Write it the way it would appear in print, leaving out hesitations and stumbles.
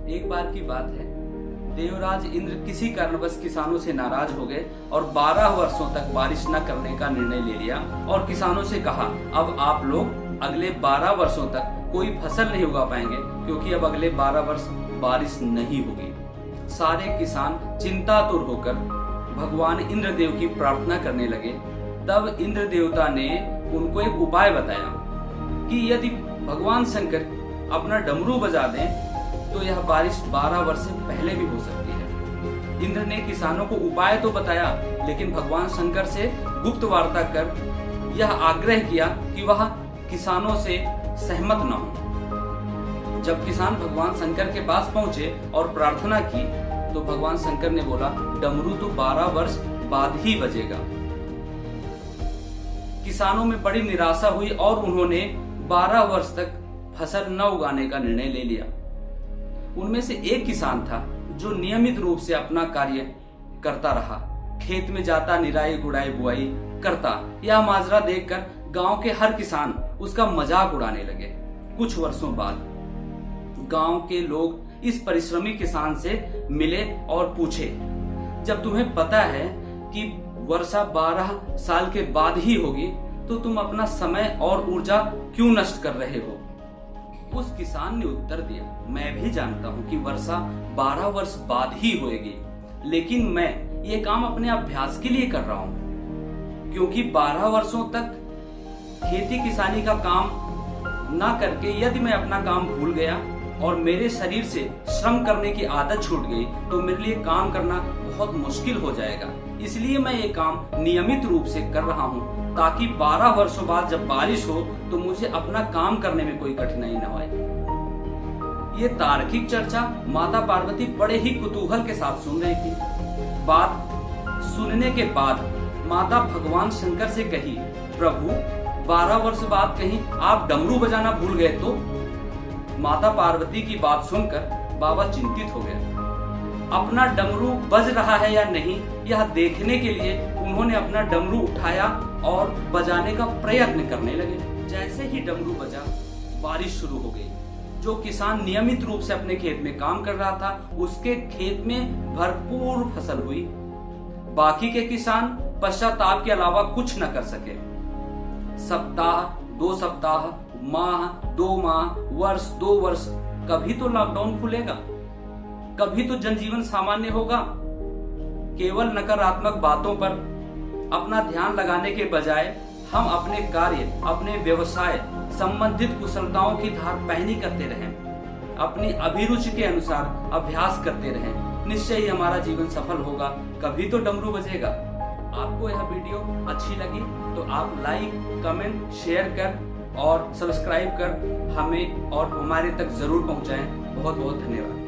एक बार की बात है, देवराज इंद्र किसी कारणवश किसानों से नाराज हो गए और 12 वर्षों तक बारिश न करने का निर्णय ले लिया और किसानों से कहा, अब आप लोग अगले 12 वर्षों तक कोई फसल नहीं उगा पाएंगे क्योंकि अब अगले 12 वर्ष बारिश नहीं होगी। सारे किसान चिंतातुर होकर भगवान इंद्रदेव की प्रार्थना करने लगे। तब इंद्र देवता ने उनको एक उपाय बताया कि यदि भगवान शंकर अपना डमरू बजा दें तो यह बारिश 12 वर्ष से पहले भी हो सकती है। इंद्र ने किसानों को उपाय तो बताया, लेकिन भगवान शंकर से गुप्त वार्ता कर यह आग्रह किया कि वह किसानों से सहमत न हो। जब किसान भगवान शंकर के पास पहुंचे और प्रार्थना की तो भगवान शंकर ने बोला, डमरू तो 12 वर्ष बाद ही बजेगा। किसानों में बड़ी निराशा हुई और उन्होंने 12 वर्ष तक फसल न उगाने का निर्णय ले लिया। उनमें से एक किसान था जो नियमित रूप से अपना कार्य करता रहा, खेत में जाता, निराई गुड़ाई बुआई करता। यह माजरा देखकर गांव के हर किसान उसका मजाक उड़ाने लगे। कुछ वर्षों बाद गांव के लोग इस परिश्रमी किसान से मिले और पूछे, जब तुम्हें पता है कि वर्षा 12 साल के बाद ही होगी तो तुम अपना समय और ऊर्जा क्यों नष्ट कर रहे हो? उस किसान ने उत्तर दिया, मैं भी जानता हूं कि वर्षा 12 वर्ष बाद ही होगी, लेकिन मैं ये काम अपने अभ्यास के लिए कर रहा हूं, क्योंकि 12 वर्षों तक खेती किसानी का काम ना करके यदि मैं अपना काम भूल गया और मेरे शरीर से श्रम करने की आदत छूट गई तो मेरे लिए काम करना बहुत मुश्किल हो जाएगा। इसलिए मैं ये काम नियमित रूप से कर रहा हूँ ताकि 12 वर्षों बाद जब बारिश हो तो मुझे अपना काम करने में कोई कठिनाई न आए। ये तार्किक चर्चा माता पार्वती बड़े ही कुतूहल के साथ सुन रही थी। बात सुनने के बाद माता भगवान शंकर से कही, प्रभु 12 वर्ष बाद कहीं आप डमरू बजाना भूल गए तो? माता पार्वती की बात सुनकर बाबा चिंतित हो गए। अपना डमरू बज रहा है या नहीं यह देखने के लिए उन्होंने अपना डमरू उठाया और बजाने का प्रयत्न करने लगे। जैसे ही डमरू बजा, बारिश शुरू हो गई। जो किसान नियमित रूप से अपने खेत में काम कर रहा था, उसके खेत में भरपूर फसल हुई। बाकी के किसान पश्चाताप के अलावा कुछ न कर सके। सप्ताह, 2 सप्ताह, माह, 2 माह, वर्ष, 2 वर्ष, कभी तो लॉकडाउन खुलेगा, कभी तो जनजीवन सामान्य होगा। केवल नकारात्मक बातों पर अपना ध्यान लगाने के बजाय हम अपने कार्य, अपने व्यवसाय संबंधित कुशलताओं की धार पहनी करते रहें, अपनी अभिरुचि के अनुसार अभ्यास करते रहें। निश्चय ही हमारा जीवन सफल होगा, कभी तो डमरू बजेगा। आपको यह वीडियो अच्छी लगी तो आप लाइक, कमेंट, शेयर कर और सब्सक्राइब कर हमें और हमारे तक जरूर पहुंचाएं। बहुत बहुत धन्यवाद।